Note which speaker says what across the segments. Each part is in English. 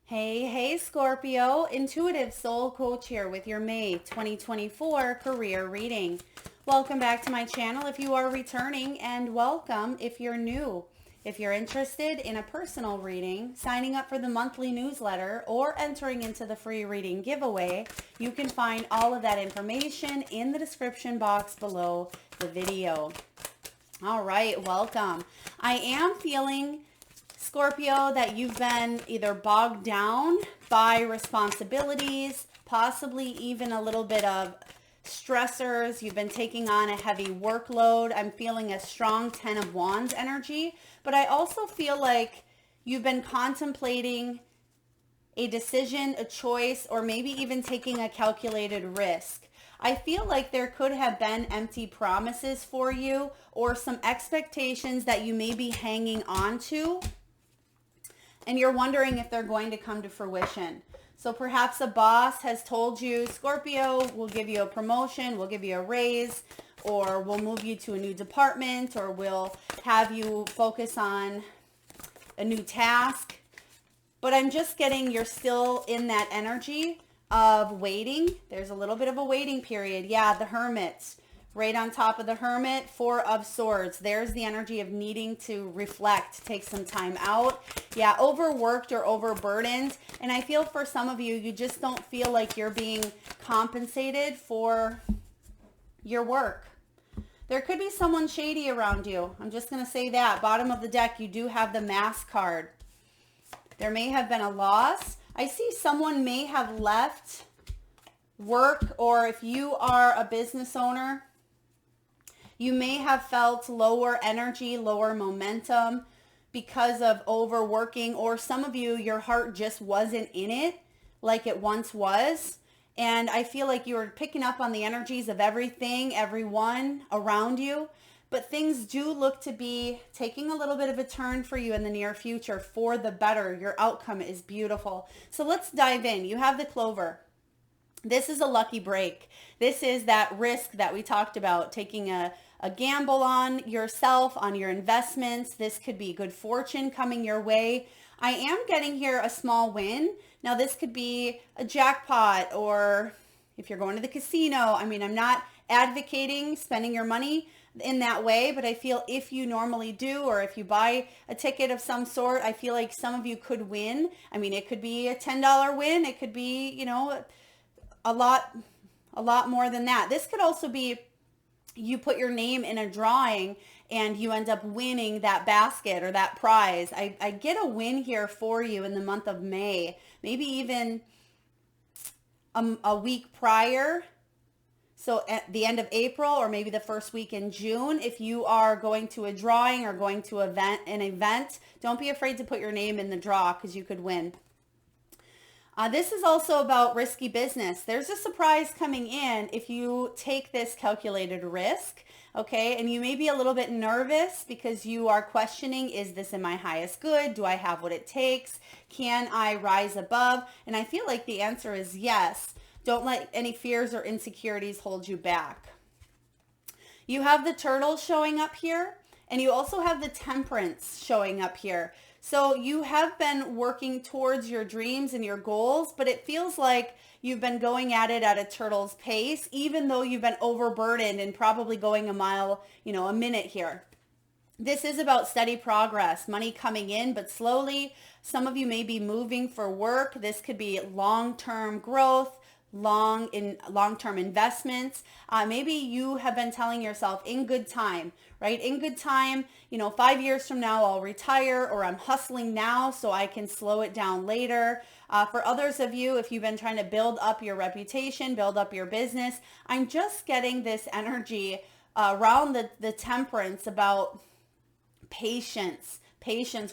Speaker 1: Hey, Scorpio, Intuitive Soul Coach here with your May 2024 career reading. Welcome back to my channel if you are returning, and welcome if you're new. If you're interested in a personal reading, signing up for the monthly newsletter, or entering into the free reading giveaway, you can find all of that information in the description box below the video. All right, welcome. I am feeling, Scorpio, that you've been either bogged down by responsibilities, possibly even a little bit of stressors. You've been taking on a heavy workload. I'm feeling a strong 10 of Wands energy, but I also feel like you've been contemplating a decision, a choice, or maybe even taking a calculated risk. I feel like there could have been empty promises for you or some expectations that you may be hanging on to, and you're wondering if they're going to come to fruition. So perhaps a boss has told you, Scorpio, we'll give you a promotion, we'll give you a raise, or we'll move you to a new department, or we'll have you focus on a new task. But I'm just getting you're still in that energy of waiting. There's a little bit of a waiting period. Yeah, the Hermit. Right on top of the Hermit, Four of Swords. There's the energy of needing to reflect, take some time out. Yeah, overworked or overburdened. And I feel for some of you, you just don't feel like you're being compensated for your work. There could be someone shady around you. I'm just going to say that. Bottom of the deck, you do have the Mass card. There may have been a loss. I see someone may have left work, or if you are a business owner, you may have felt lower energy, lower momentum because of overworking, or some of you, your heart just wasn't in it like it once was. And I feel like you were picking up on the energies of everything, everyone around you. But things do look to be taking a little bit of a turn for you in the near future for the better. Your outcome is beautiful. So let's dive in. You have the Clover. This is a lucky break. This is that risk that we talked about, taking a gamble on yourself, on your investments. This could be good fortune coming your way. I am getting here a small win. Now this could be a jackpot, or if you're going to the casino. I mean, I'm not advocating spending your money in that way, but I feel if you normally do, or if you buy a ticket of some sort, I feel like some of you could win. I mean, it could be a $10 win. It could be, a lot more than that. This could also be you put your name in a drawing and you end up winning that basket or that prize. I get a win here for you in the month of May, maybe even a week prior. So at the end of April, or maybe the first week in June, if you are going to a drawing or going to an event, don't be afraid to put your name in the draw because you could win. This is also about risky business. There's a surprise coming in if you take this calculated risk, okay? And you may be a little bit nervous because you are questioning, is this in my highest good? Do I have what it takes? Can I rise above? And I feel like the answer is yes. Don't let any fears or insecurities hold you back. You have the Turtle showing up here, and you also have the Temperance showing up here. So you have been working towards your dreams and your goals, but it feels like you've been going at it at a turtle's pace, even though you've been overburdened and probably going a mile, a minute here. This is about steady progress, money coming in, but slowly. Some of you may be moving for work. This could be long-term growth, long-term investments. Maybe you have been telling yourself in good time, right? In good time, 5 years from now, I'll retire, or I'm hustling now so I can slow it down later. For others of you, if you've been trying to build up your reputation, build up your business, I'm just getting this energy around the Temperance about patience,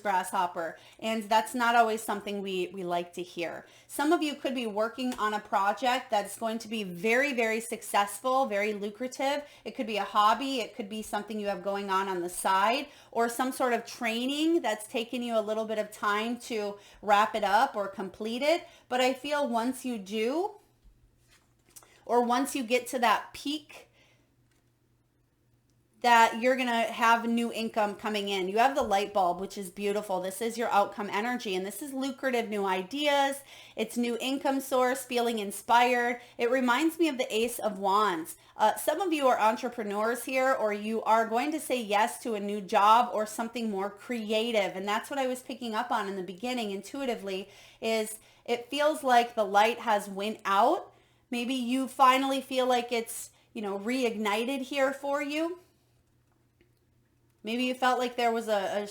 Speaker 1: grasshopper. And that's not always something we like to hear. Some of you could be working on a project that's going to be very, very successful, very lucrative. It could be a hobby. It could be something you have going on the side, or some sort of training that's taken you a little bit of time to wrap it up or complete it. But I feel once you do, or once you get to that peak that you're going to have new income coming in. You have the light bulb, which is beautiful. This is your outcome energy, and this is lucrative new ideas. It's new income source, feeling inspired. It reminds me of the Ace of Wands. Some of you are entrepreneurs here, or you are going to say yes to a new job or something more creative. And that's what I was picking up on in the beginning intuitively, is it feels like the light has went out. Maybe you finally feel like it's, reignited here for you. Maybe you felt like there was a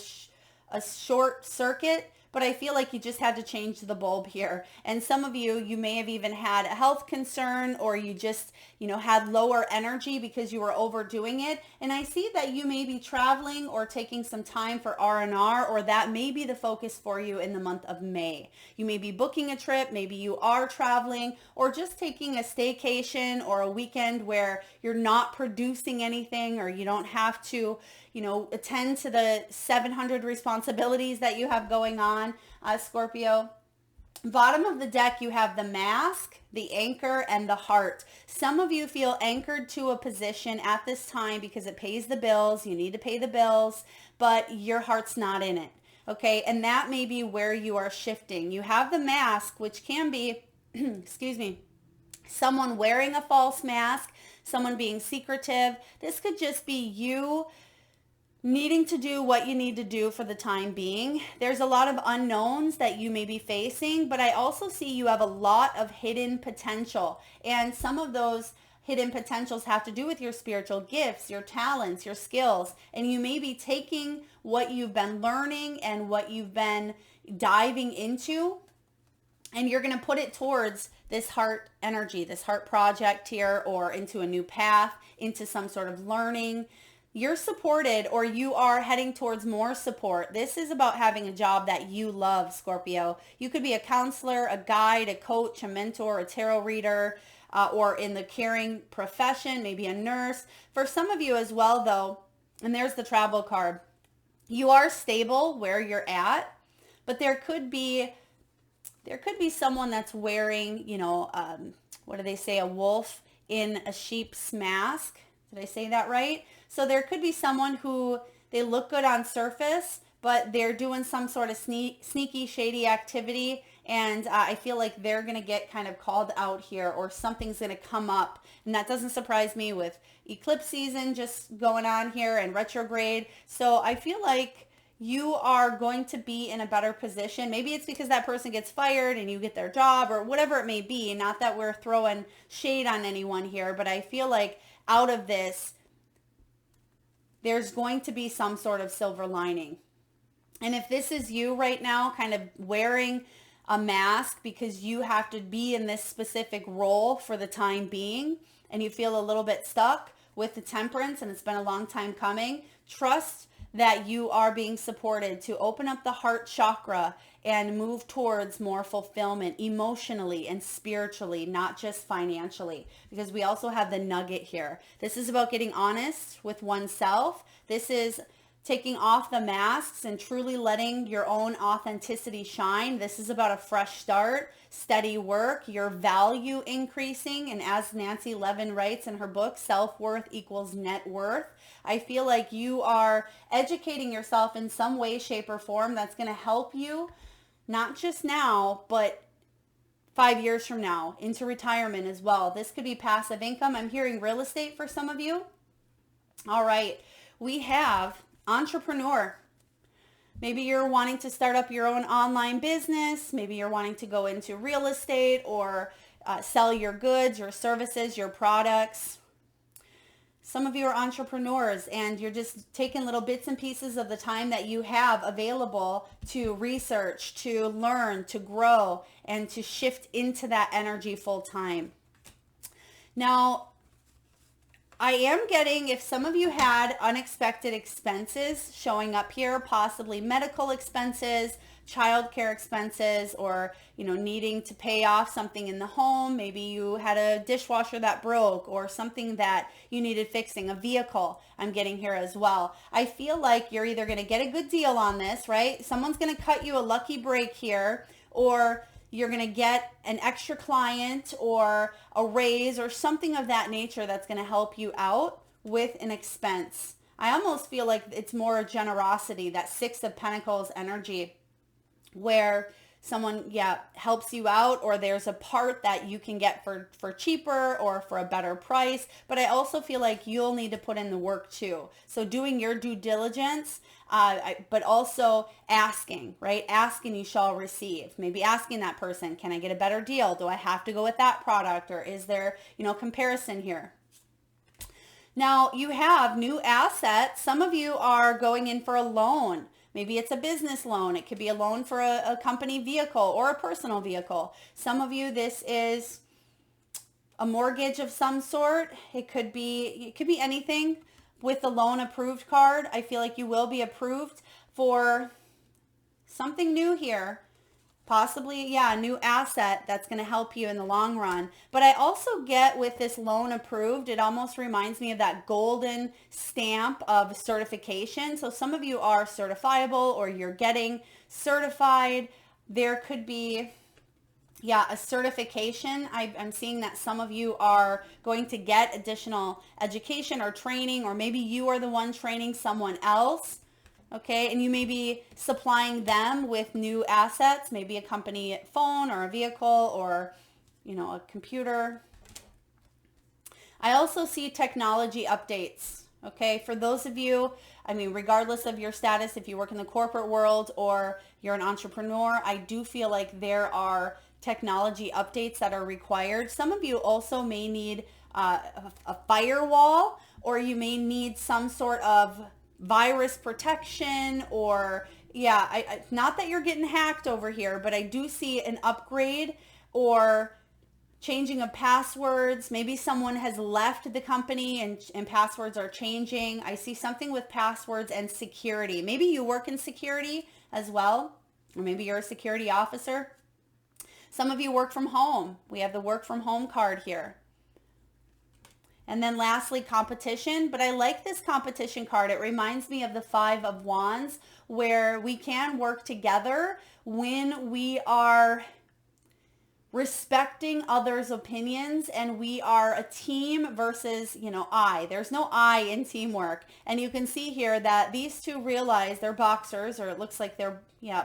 Speaker 1: short circuit, but I feel like you just had to change the bulb here. And some of you may have even had a health concern, or you just, had lower energy because you were overdoing it. And I see that you may be traveling or taking some time for R&R, or that may be the focus for you in the month of May. You may be booking a trip, maybe you are traveling, or just taking a staycation or a weekend where you're not producing anything, or you don't have to attend to the 700 responsibilities that you have going on, Scorpio. Bottom of the deck, you have the Mask, the Anchor, and the Heart. Some of you feel anchored to a position at this time because it pays the bills. You need to pay the bills, but your heart's not in it. Okay, and that may be where you are shifting. You have the Mask, which can be, excuse me, someone wearing a false mask, someone being secretive. This could just be you needing to do what you need to do for the time being. There's a lot of unknowns that you may be facing, but I also see you have a lot of hidden potential. And some of those hidden potentials have to do with your spiritual gifts, your talents, your skills. And you may be taking what you've been learning and what you've been diving into, and you're going to put it towards this heart energy, this heart project here, or into a new path, into some sort of learning. You're supported, or you are heading towards more support. This is about having a job that you love, Scorpio. You could be a counselor, a guide, a coach, a mentor, a tarot reader, or in the caring profession, maybe a nurse. For some of you as well, though, and there's the travel card, you are stable where you're at, but there could be someone that's wearing, what do they say, a wolf in a sheep's mask. Did I say that right? So there could be someone who, they look good on surface, but they're doing some sort of sneaky, shady activity. And I feel like they're going to get kind of called out here, or something's going to come up. And that doesn't surprise me with eclipse season just going on here and retrograde. So I feel like you are going to be in a better position. Maybe it's because that person gets fired and you get their job, or whatever it may be. Not that we're throwing shade on anyone here, but I feel like out of this, there's going to be some sort of silver lining. And if this is you right now, kind of wearing a mask because you have to be in this specific role for the time being, and you feel a little bit stuck with the Temperance, and it's been a long time coming, trust that you are being supported to open up the heart chakra and move towards more fulfillment emotionally and spiritually, not just financially, because we also have the Nugget here. This is about getting honest with oneself. This is taking off the masks and truly letting your own authenticity shine. This is about a fresh start, steady work, your value increasing. And as Nancy Levin writes in her book, self-worth equals net worth. I feel like you are educating yourself in some way, shape, or form that's going to help you, not just now, but 5 years from now, into retirement as well. This could be passive income. I'm hearing real estate for some of you. All right. We have entrepreneur. Maybe you're wanting to start up your own online business. Maybe you're wanting to go into real estate, or sell your goods, your services, your products. Some of you are entrepreneurs, and you're just taking little bits and pieces of the time that you have available to research, to learn, to grow, and to shift into that energy full time. Now, I am getting, if some of you had unexpected expenses showing up here, possibly medical expenses, childcare expenses, or, needing to pay off something in the home. Maybe you had a dishwasher that broke, or something that you needed fixing, a vehicle I'm getting here as well. I feel like you're either going to get a good deal on this, right? Someone's going to cut you a lucky break here, or you're going to get an extra client or a raise or something of that nature that's going to help you out with an expense. I almost feel like it's more generosity, that Six of Pentacles energy, where someone, yeah, helps you out, or there's a part that you can get for cheaper or for a better price. But I also feel like you'll need to put in the work too. So doing your due diligence, but also asking, right? Asking, you shall receive. Maybe asking that person, can I get a better deal? Do I have to go with that product? Or is there, comparison here? Now you have new assets. Some of you are going in for a loan. Maybe it's a business loan. It could be a loan for a company vehicle or a personal vehicle. Some of you, this is a mortgage of some sort. It could be anything with the loan approved card. I feel like you will be approved for something new here. Possibly, yeah, a new asset that's going to help you in the long run. But I also get with this loan approved, it almost reminds me of that golden stamp of certification. So some of you are certifiable or you're getting certified. There could be, yeah, a certification. I'm seeing that some of you are going to get additional education or training, or maybe you are the one training someone else. Okay, and you may be supplying them with new assets, maybe a company phone or a vehicle or, a computer. I also see technology updates. Okay, for those of you, regardless of your status, if you work in the corporate world or you're an entrepreneur, I do feel like there are technology updates that are required. Some of you also may need a firewall, or you may need some sort of virus protection, or not that you're getting hacked over here, but I do see an upgrade or changing of passwords. Maybe someone has left the company and passwords are changing. I see something with passwords and security. Maybe you work in security as well, or maybe you're a security officer. Some of you work from home. We have the work from home card here. And then lastly, competition. But I like this competition card. It reminds me of the Five of Wands, where we can work together when we are respecting others' opinions and we are a team versus, I. There's no I in teamwork. And you can see here that these two realize they're boxers, or it looks like they're,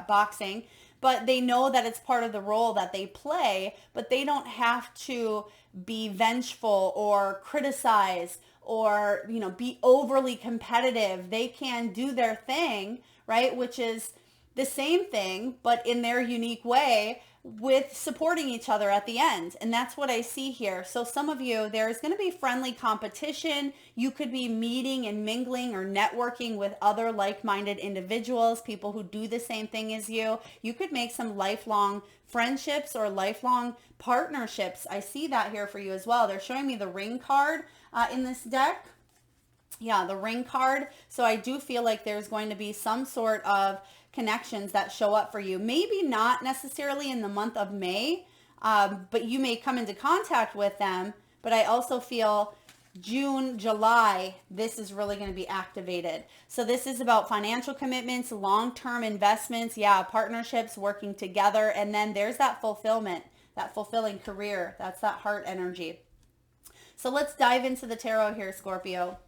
Speaker 1: boxing. But they know that it's part of the role that they play, but they don't have to be vengeful or criticize or, be overly competitive. They can do their thing, right? Which is the same thing, but in their unique way, with supporting each other at the end. And that's what I see here. So some of you, there's going to be friendly competition. You could be meeting and mingling or networking with other like-minded individuals, people who do the same thing as you. You could make some lifelong friendships or lifelong partnerships. I see that here for you as well. They're showing me the ring card in this deck. Yeah, the ring card. So I do feel like there's going to be some sort of connections that show up for you. Maybe not necessarily in the month of May, but you may come into contact with them. But I also feel June, July, this is really going to be activated. So this is about financial commitments, long-term investments, partnerships, working together. And then there's that fulfillment, that fulfilling career. That's that heart energy. So let's dive into the tarot here, Scorpio.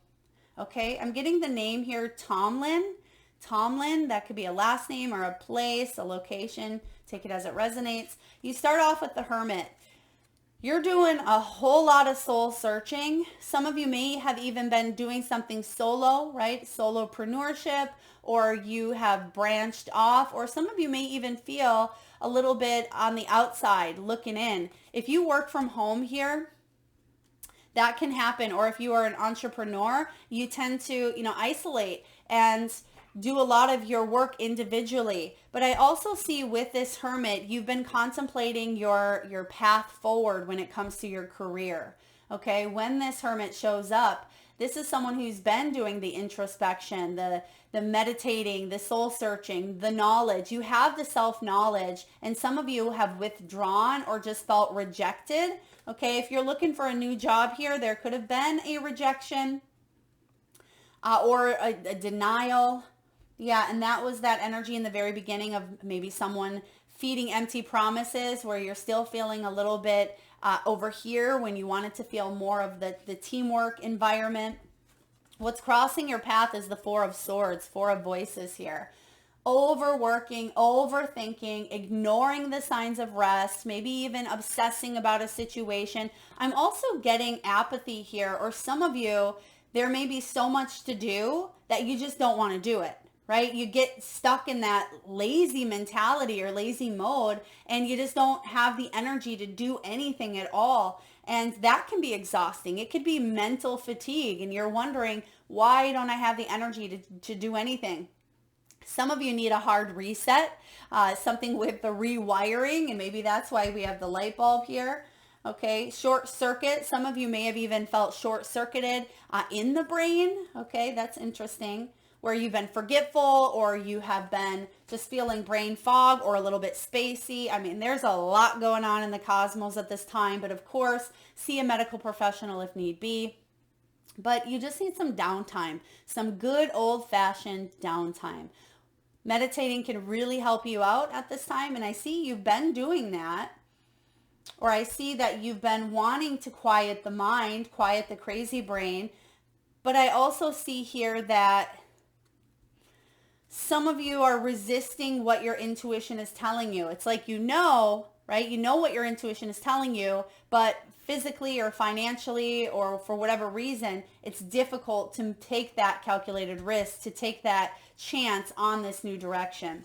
Speaker 1: Okay, I'm getting the name here, Tomlin. Tomlin, that could be a last name or a place, a location. Take it as it resonates. You start off with the Hermit. You're doing a whole lot of soul searching. Some of you may have even been doing something solo, right? Solopreneurship, or you have branched off, or some of you may even feel a little bit on the outside looking in. If you work from home here, that can happen. Or if you are an entrepreneur, you tend to, isolate and do a lot of your work individually. But I also see with this Hermit, you've been contemplating your path forward when it comes to your career. Okay, when this Hermit shows up, this is someone who's been doing the introspection, the meditating, the soul searching, the knowledge. You have the self-knowledge, and some of you have withdrawn or just felt rejected. Okay, if you're looking for a new job here, there could have been a rejection or a denial. Yeah, and that was that energy in the very beginning of maybe someone feeding empty promises, where you're still feeling a little bit over here when you wanted to feel more of the teamwork environment. What's crossing your path is the Four of Swords, Four of Voices here. Overworking, overthinking, ignoring the signs of rest, maybe even obsessing about a situation. I'm also getting apathy here, or some of you, there may be so much to do that you just don't want to do it, right? You get stuck in that lazy mentality or lazy mode, and you just don't have the energy to do anything at all. And that can be exhausting. It could be mental fatigue, and you're wondering, why don't I have the energy to do anything? Some of you need a hard reset, something with the rewiring, and maybe that's why we have the light bulb here. Okay, short circuit. Some of you may have even felt short circuited in the brain. Okay, that's interesting. Where you've been forgetful, or you have been just feeling brain fog or a little bit spacey. I mean, there's a lot going on in the cosmos at this time, but of course, see a medical professional if need be. But you just need some downtime, some good old-fashioned downtime. Meditating can really help you out at this time, and I see you've been doing that. Or I see that you've been wanting to quiet the mind, quiet the crazy brain. But I also see here that some of you are resisting what your intuition is telling you. It's like, right? You know what your intuition is telling you, but physically or financially or for whatever reason, it's difficult to take that calculated risk, to take that chance on this new direction.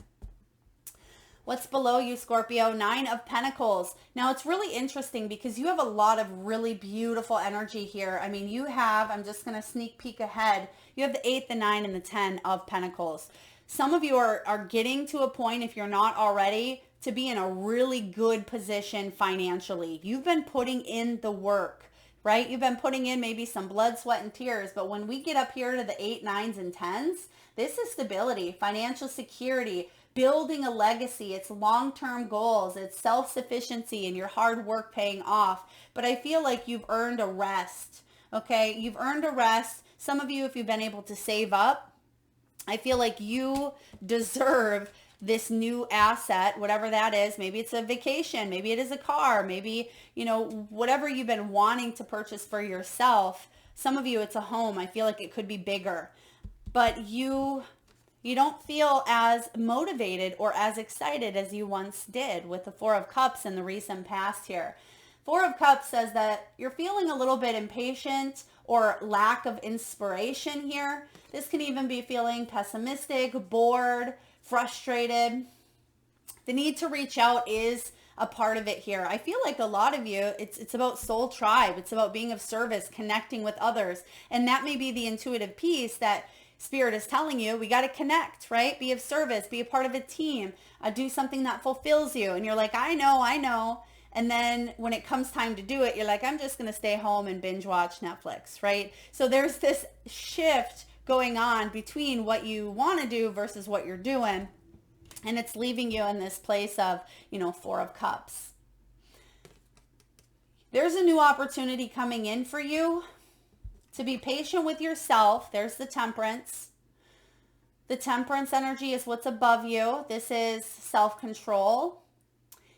Speaker 1: What's below you, Scorpio? Nine of Pentacles. Now, it's really interesting because you have a lot of really beautiful energy here. I mean, you have, I'm just going to sneak peek ahead. You have the 8, the 9, and the 10 of Pentacles. Some of you are getting to a point, if you're not already, to be in a really good position financially. You've been putting in the work, right? You've been putting in maybe some blood, sweat, and tears. But when we get up here to the 8, 9s, and 10s, this is stability, financial security, building a legacy. It's long-term goals. It's self-sufficiency and your hard work paying off. But I feel like you've earned a rest, okay? You've earned a rest. Some of you, if you've been able to save up, I feel like you deserve this new asset, whatever that is. Maybe it's a vacation. Maybe it is a car. Maybe, whatever you've been wanting to purchase for yourself. Some of you, it's a home. I feel like it could be bigger. But you don't feel as motivated or as excited as you once did with the Four of Cups in the recent past here. Four of Cups says that you're feeling a little bit impatient or lack of inspiration here. This can even be feeling pessimistic, bored, frustrated. The need to reach out is a part of it here. I feel like a lot of you, it's about soul tribe. It's about being of service, connecting with others. And that may be the intuitive piece that Spirit is telling you, we got to connect, right? Be of service, be a part of a team, do something that fulfills you. And you're like, I know. And then when it comes time to do it, you're like, I'm just going to stay home and binge watch Netflix, right? So there's this shift going on between what you want to do versus what you're doing. And it's leaving you in this place of, Four of Cups. There's a new opportunity coming in for you to be patient with yourself. There's the Temperance. The Temperance energy is what's above you. This is self-control.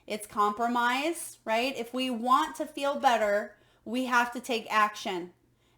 Speaker 1: It's compromise, right? If we want to feel better, we have to take action.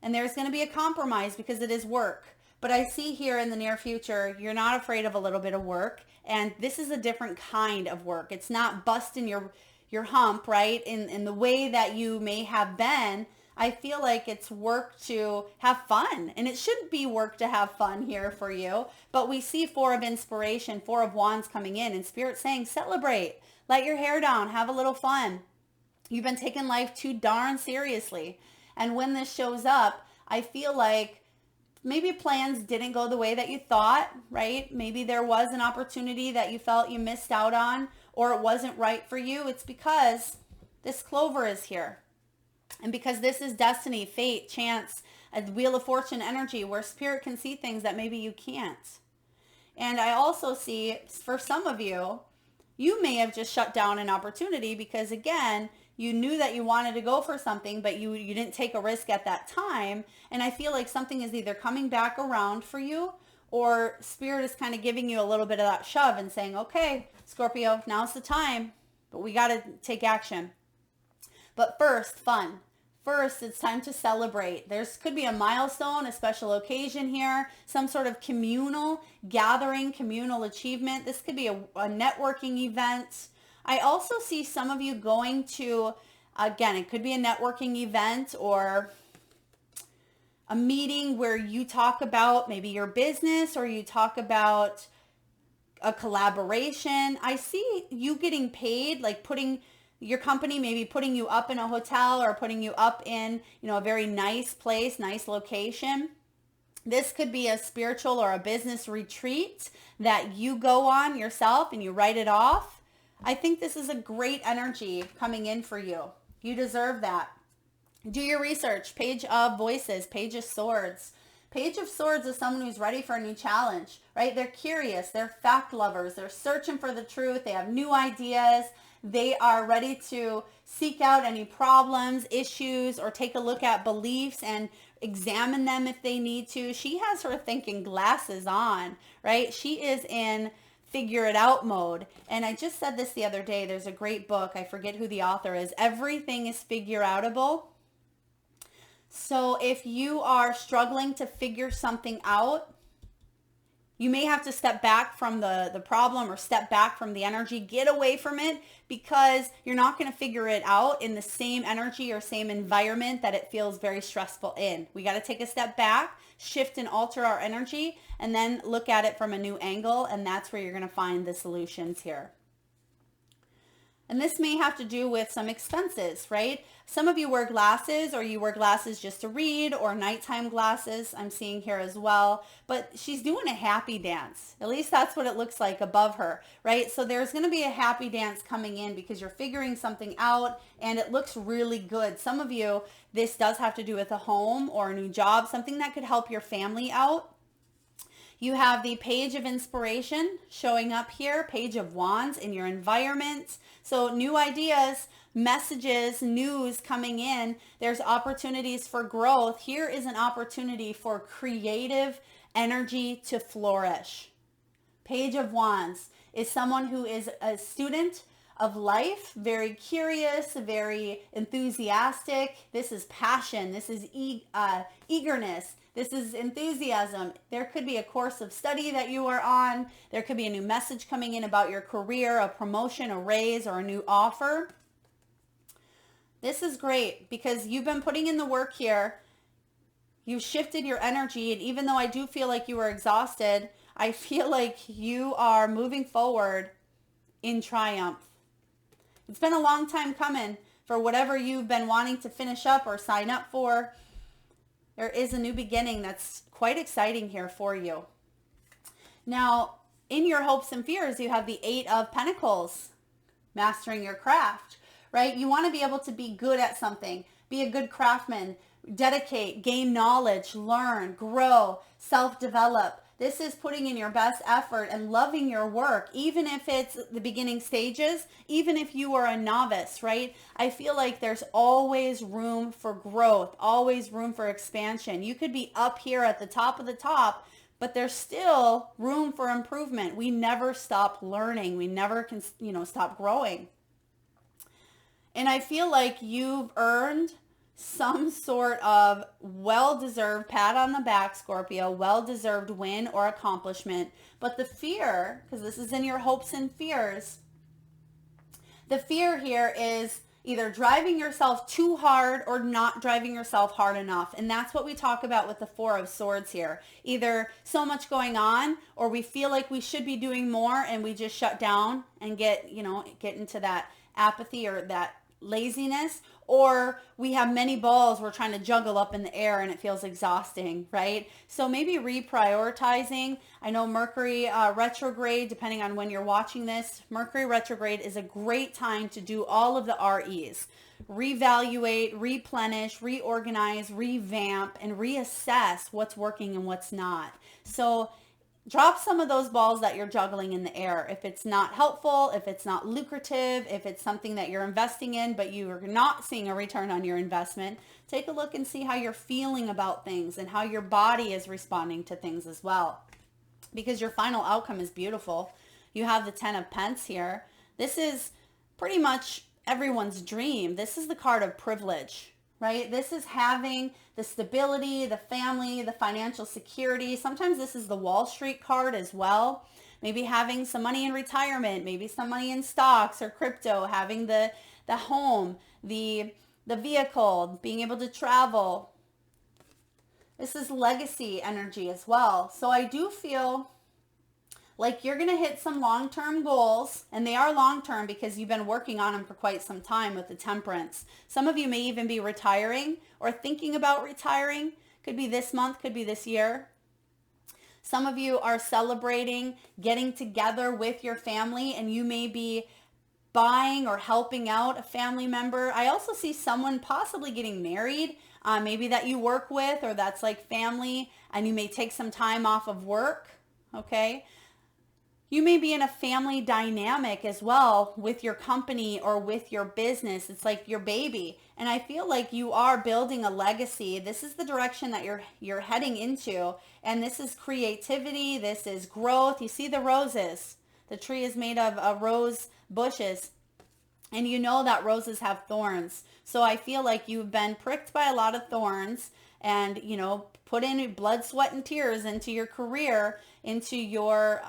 Speaker 1: And there's going to be a compromise because it is work. But I see here in the near future, you're not afraid of a little bit of work. And this is a different kind of work. It's not busting your hump, right? In the way that you may have been. I feel like it's work to have fun, and it shouldn't be work to have fun here for you. But we see Four of Inspiration, Four of Wands coming in, and Spirit saying, celebrate, let your hair down, have a little fun. You've been taking life too darn seriously. And when this shows up, I feel like maybe plans didn't go the way that you thought, right? Maybe there was an opportunity that you felt you missed out on, or it wasn't right for you. It's because this Clover is here. And because this is destiny, fate, chance, a Wheel of Fortune energy where Spirit can see things that maybe you can't. And I also see, for some of you, you may have just shut down an opportunity because, again, you knew that you wanted to go for something, but you didn't take a risk at that time. And I feel like something is either coming back around for you, or Spirit is kind of giving you a little bit of that shove and saying, okay, Scorpio, now's the time, but we got to take action. But first, fun. First, it's time to celebrate. Could be a milestone, a special occasion here, some sort of communal gathering, communal achievement. This could be a networking event. I also see some of you going to, again, it could be a networking event or a meeting where you talk about maybe your business or you talk about a collaboration. I see you getting paid, like putting your company, maybe putting you up in a hotel or putting you up in, a very nice place, nice location. This could be a spiritual or a business retreat that you go on yourself and you write it off. I think this is a great energy coming in for you. You deserve that. Do your research. Page of Voices, Page of Swords. Page of Swords is someone who's ready for a new challenge, right? They're curious. They're fact lovers. They're searching for the truth. They have new ideas. They are ready to seek out any problems, issues, or take a look at beliefs and examine them if they need to. She has her thinking glasses on, right? She is in figure it out mode. And I just said this the other day. There's a great book. I forget who the author is. Everything is figure outable. So if you are struggling to figure something out, you may have to step back from the problem or step back from the energy, get away from it, because you're not going to figure it out in the same energy or same environment that it feels very stressful in. We got to take a step back, shift and alter our energy, and then look at it from a new angle. And that's where you're going to find the solutions here. And this may have to do with some expenses, right? Some of you wear glasses, or you wear glasses just to read, or nighttime glasses I'm seeing here as well. But she's doing a happy dance. At least that's what it looks like above her, right? So there's going to be a happy dance coming in because you're figuring something out and it looks really good. Some of you, this does have to do with a home or a new job, something that could help your family out. You have the Page of Inspiration showing up here, Page of Wands in your environment. So new ideas, messages, news coming in. There's opportunities for growth. Here is an opportunity for creative energy to flourish. Page of Wands is someone who is a student of life, very curious, very enthusiastic. This is passion. This is eagerness. This is enthusiasm. There could be a course of study that you are on. There could be a new message coming in about your career, a promotion, a raise, or a new offer. This is great because you've been putting in the work here. You've shifted your energy. And even though I do feel like you were exhausted, I feel like you are moving forward in triumph. It's been a long time coming for whatever you've been wanting to finish up or sign up for. There is a new beginning that's quite exciting here for you. Now, in your hopes and fears, you have the Eight of Pentacles, mastering your craft, right? You want to be able to be good at something, be a good craftsman, dedicate, gain knowledge, learn, grow, self-develop. This is putting in your best effort and loving your work, even if it's the beginning stages, even if you are a novice, right? I feel like there's always room for growth, always room for expansion. You could be up here at the top of the top, but there's still room for improvement. We never stop learning. We never can, stop growing. And I feel like you've earned some sort of well-deserved pat on the back, Scorpio, well-deserved win or accomplishment. But the fear, because this is in your hopes and fears, the fear here is either driving yourself too hard or not driving yourself hard enough. And that's what we talk about with the Four of Swords here. Either so much going on, or we feel like we should be doing more and we just shut down and get into that apathy or that laziness, or we have many balls we're trying to juggle up in the air and it feels exhausting, right? So maybe reprioritizing. I know Mercury retrograde, depending on when you're watching this, Mercury retrograde is a great time to do all of the REs. Reevaluate, replenish, reorganize, revamp, and reassess what's working and what's not. So drop some of those balls that you're juggling in the air. If it's not helpful, if it's not lucrative, if it's something that you're investing in, but you are not seeing a return on your investment, take a look and see how you're feeling about things and how your body is responding to things as well. Because your final outcome is beautiful. You have the Ten of Pence here. This is pretty much everyone's dream. This is the card of privilege, right? This is having the stability, the family, the financial security. Sometimes this is the Wall Street card as well. Maybe having some money in retirement, maybe some money in stocks or crypto, having the home, the vehicle, being able to travel. This is legacy energy as well. So I do feel like you're going to hit some long-term goals, and they are long-term because you've been working on them for quite some time with the Temperance. Some of you may even be retiring or thinking about retiring. Could be this month, could be this year. Some of you are celebrating getting together with your family, and you may be buying or helping out a family member. I also see someone possibly getting married, maybe that you work with, or that's like family, and you may take some time off of work, okay? You may be in a family dynamic as well with your company or with your business. It's like your baby. And I feel like you are building a legacy. This is the direction that you're heading into. And this is creativity. This is growth. You see the roses. The tree is made of rose bushes. And you know that roses have thorns. So I feel like you've been pricked by a lot of thorns and, put in blood, sweat, and tears into your career, into your,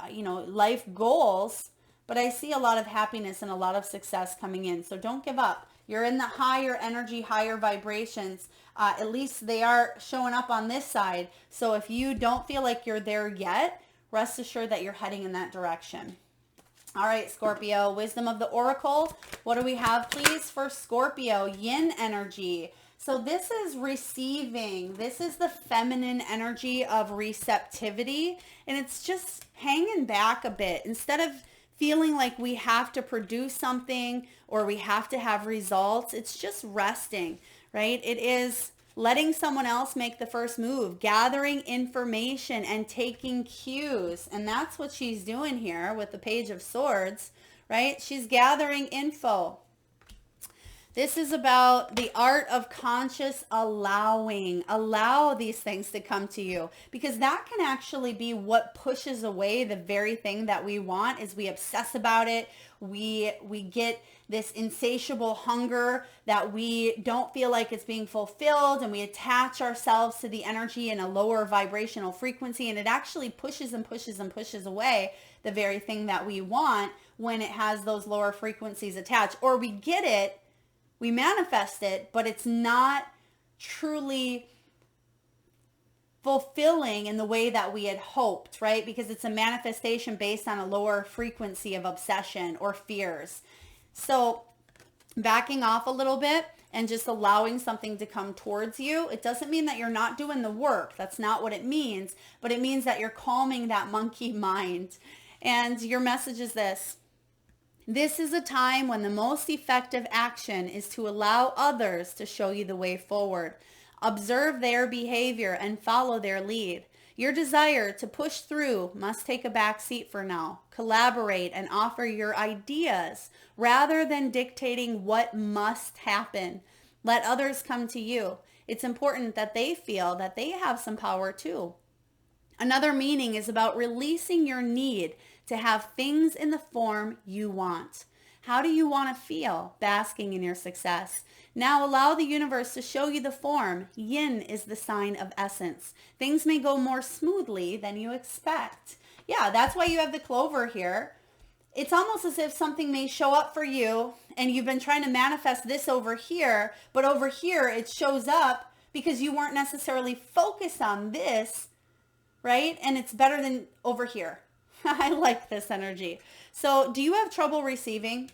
Speaker 1: life goals. But I see a lot of happiness and a lot of success coming in. So don't give up. You're in the higher energy, higher vibrations. At least they are showing up on this side. So if you don't feel like you're there yet, rest assured that you're heading in that direction. All right, Scorpio, wisdom of the oracle. What do we have, please, for Scorpio? Yin energy. So this is receiving. This is the feminine energy of receptivity. And it's just hanging back a bit. Instead of feeling like we have to produce something or we have to have results, it's just resting, right? It is letting someone else make the first move, gathering information and taking cues. And that's what she's doing here with the Page of Swords, right? She's gathering info. This is about the art of conscious allowing. Allow these things to come to you, because that can actually be what pushes away the very thing that we want. Is we obsess about it. We get this insatiable hunger that we don't feel like it's being fulfilled, and we attach ourselves to the energy in a lower vibrational frequency, and it actually pushes and pushes and pushes away the very thing that we want when it has those lower frequencies attached. Or we get it, we manifest it, but it's not truly fulfilling in the way that we had hoped, right? Because it's a manifestation based on a lower frequency of obsession or fears. So backing off a little bit and just allowing something to come towards you, it doesn't mean that you're not doing the work. That's not what it means, but it means that you're calming that monkey mind. And your message is this: this is a time when the most effective action is to allow others to show you the way forward. Observe their behavior and follow their lead. Your desire to push through must take a back seat for now. Collaborate and offer your ideas rather than dictating what must happen. Let others come to you. It's important that they feel that they have some power too. Another meaning is about releasing your need to have things in the form you want. How do you want to feel basking in your success? Now allow the universe to show you the form. Yin is the sign of essence. Things may go more smoothly than you expect. Yeah, that's why you have the clover here. It's almost as if something may show up for you and you've been trying to manifest this over here, but over here it shows up because you weren't necessarily focused on this, right? And it's better than over here. I like this energy. So do you have trouble receiving?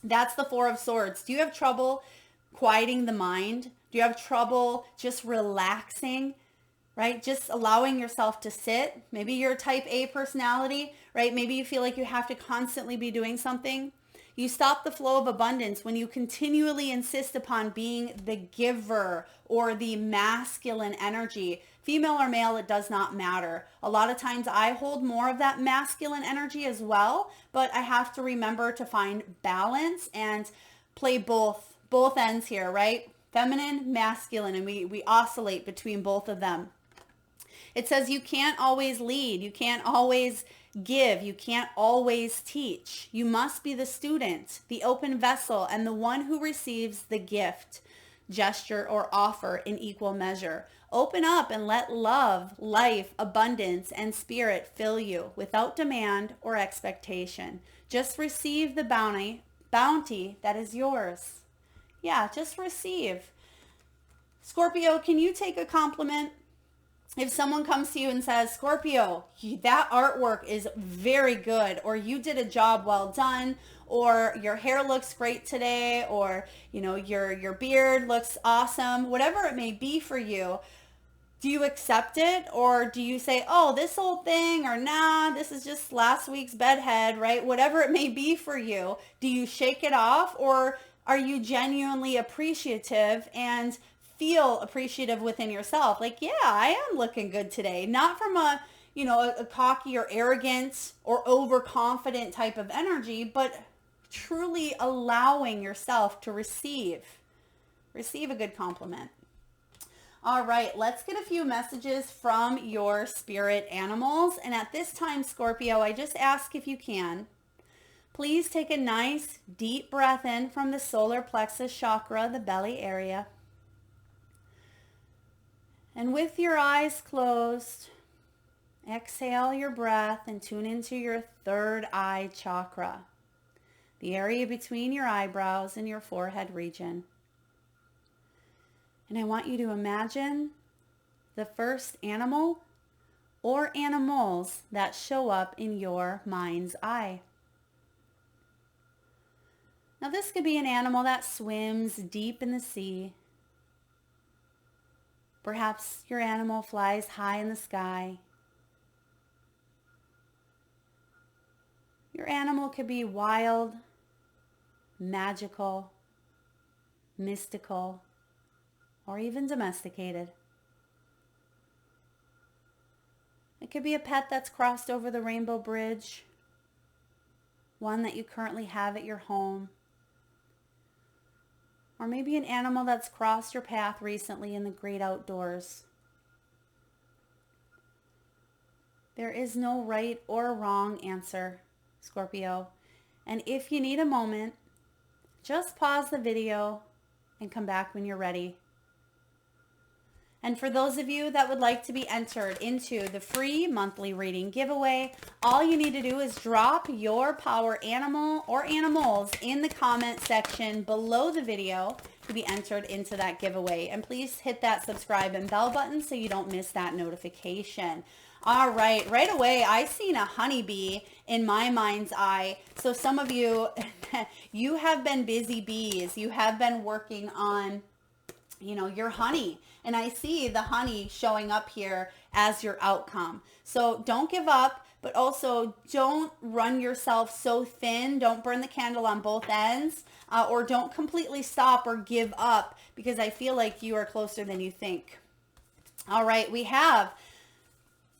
Speaker 1: That's the Four of Swords. Do you have trouble quieting the mind? Do you have trouble just relaxing, right? Just allowing yourself to sit. Maybe you're a type A personality, right? Maybe you feel like you have to constantly be doing something. You stop the flow of abundance when you continually insist upon being the giver or the masculine energy. Female or male, it does not matter. A lot of times I hold more of that masculine energy as well, but I have to remember to find balance and play both ends here, right? Feminine, masculine, and we oscillate between both of them. It says you can't always lead. You can't always give. You can't always teach. You must be the student, the open vessel, and the one who receives the gift. gesture, or offer in equal measure. Open up and let love, life, abundance, and spirit fill you without demand or expectation. Just receive the bounty that is yours. Yeah, just receive. Scorpio, can you take a compliment? If someone comes to you and says, Scorpio, that artwork is very good, or you did a job well done, or your hair looks great today, or your beard looks awesome, whatever it may be for you, do you accept it, or do you say, oh, this old thing, or nah, this is just last week's bedhead, right? Whatever it may be for you, do you shake it off, or are you genuinely appreciative and feel appreciative within yourself? Like, yeah, I am looking good today. Not from a cocky or arrogant or overconfident type of energy, but truly allowing yourself to receive a good compliment. All right, let's get a few messages from your spirit animals. And at this time, Scorpio, I just ask if you can, please take a nice deep breath in from the solar plexus chakra, the belly area. And with your eyes closed, exhale your breath and tune into your third eye chakra, the area between your eyebrows and your forehead region. And I want you to imagine the first animal or animals that show up in your mind's eye. Now this could be an animal that swims deep in the sea. Perhaps your animal flies high in the sky. Your animal could be wild, magical, mystical, or even domesticated. It could be a pet that's crossed over the rainbow bridge, one that you currently have at your home, or maybe an animal that's crossed your path recently in the great outdoors. There is no right or wrong answer, Scorpio. And if you need a moment, just pause the video and come back when you're ready. And for those of you that would like to be entered into the free monthly reading giveaway, all you need to do is drop your power animal or animals in the comment section below the video to be entered into that giveaway. And please hit that subscribe and bell button so you don't miss that notification. All right, right away, I seen a honeybee in my mind's eye. So some of you, you have been busy bees. You have been working on, your honey. And I see the honey showing up here as your outcome. So don't give up, but also don't run yourself so thin. Don't burn the candle on both ends, or don't completely stop or give up, because I feel like you are closer than you think. All right, we have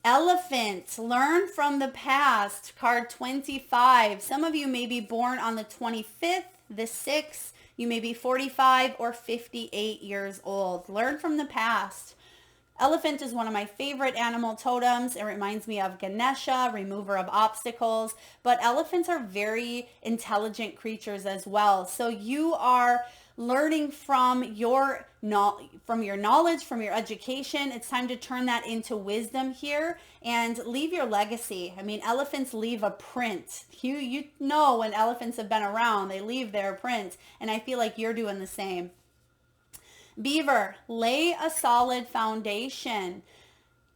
Speaker 1: Elephant, learn from the past, card 25. Some of you may be born on the 25th, the 6th. You may be 45 or 58 years old. Learn from the past. Elephant is one of my favorite animal totems. It reminds me of Ganesha, remover of obstacles. But elephants are very intelligent creatures as well. So you are learning from your knowledge, from your education. It's time to turn that into wisdom here and leave your legacy. I mean, elephants leave a print. You know, when elephants have been around, they leave their print. And I feel like you're doing the same. Beaver, lay a solid foundation.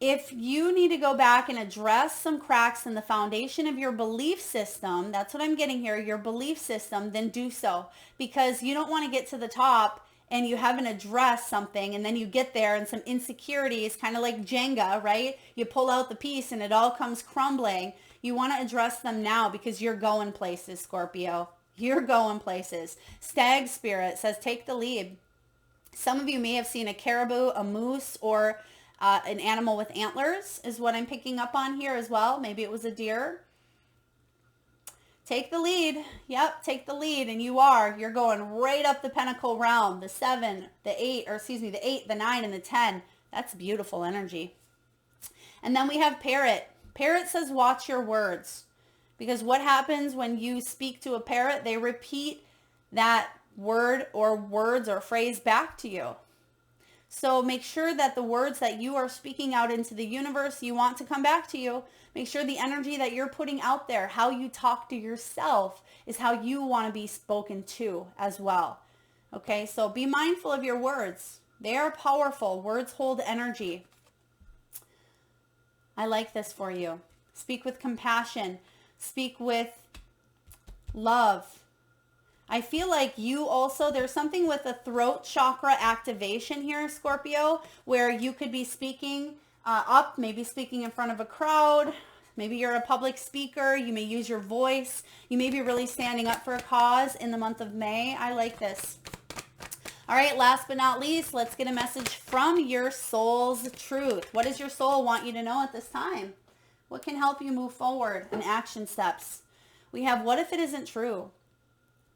Speaker 1: If you need to go back and address some cracks in the foundation of your belief system, that's what I'm getting here, your belief system, then do so. Because you don't want to get to the top and you haven't addressed something, and then you get there and some insecurities, kind of like Jenga, right? You pull out the piece and it all comes crumbling. You want to address them now, because you're going places, Scorpio. You're going places. Stag Spirit says, take the lead. Some of you may have seen a caribou, a moose, or an animal with antlers is what I'm picking up on here as well. Maybe it was a deer. Take the lead. Yep, take the lead. And you're going right up the pentacle realm. The 7, the 8, the 8, the 9, and the 10. That's beautiful energy. And then we have Parrot. Parrot says, watch your words. Because what happens when you speak to a parrot? They repeat that word or words or phrase back to you. So make sure that the words that you are speaking out into the universe, you want to come back to you. Make sure the energy that you're putting out there, how you talk to yourself, is how you want to be spoken to as well. Okay, so be mindful of your words. They are powerful. Words hold energy. I like this for you. Speak with compassion. Speak with love. I feel like you also, there's something with the throat chakra activation here, Scorpio, where you could be speaking up, maybe speaking in front of a crowd. Maybe you're a public speaker. You may use your voice. You may be really standing up for a cause in the month of May. I like this. All right, last but not least, let's get a message from your soul's truth. What does your soul want you to know at this time? What can help you move forward and action steps? We have, what if it isn't true?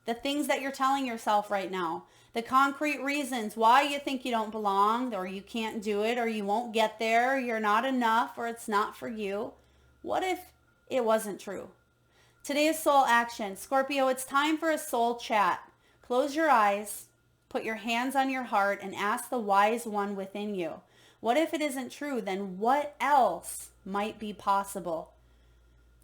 Speaker 1: The things that you're telling yourself right now, the concrete reasons why you think you don't belong, or you can't do it, or you won't get there, you're not enough, or it's not for you. What if it wasn't true? Today's soul action. Scorpio, it's time for a soul chat. Close your eyes, put your hands on your heart, and ask the wise one within you. What if it isn't true? Then what else might be possible?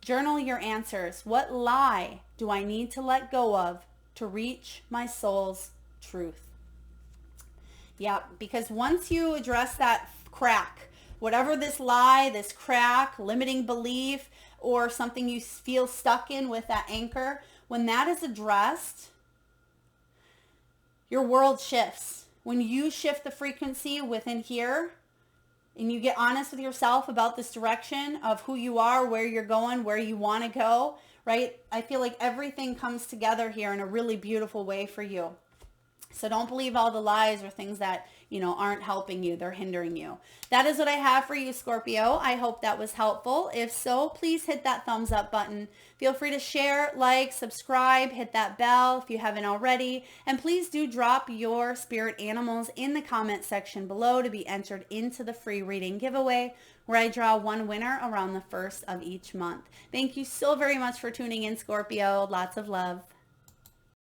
Speaker 1: Journal your answers. What lie do I need to let go of to reach my soul's truth? Yeah, because once you address that crack, whatever this lie, this crack, limiting belief, or something you feel stuck in with that anchor, when that is addressed, your world shifts. When you shift the frequency within here, and you get honest with yourself about this direction of who you are, where you're going, where you want to go, right? I feel like everything comes together here in a really beautiful way for you. So don't believe all the lies or things that, aren't helping you. They're hindering you. That is what I have for you, Scorpio. I hope that was helpful. If so, please hit that thumbs up button. Feel free to share, like, subscribe, hit that bell if you haven't already. And please do drop your spirit animals in the comment section below to be entered into the free reading giveaway, where I draw one winner around the 1st of each month. Thank you so very much for tuning in, Scorpio. Lots of love.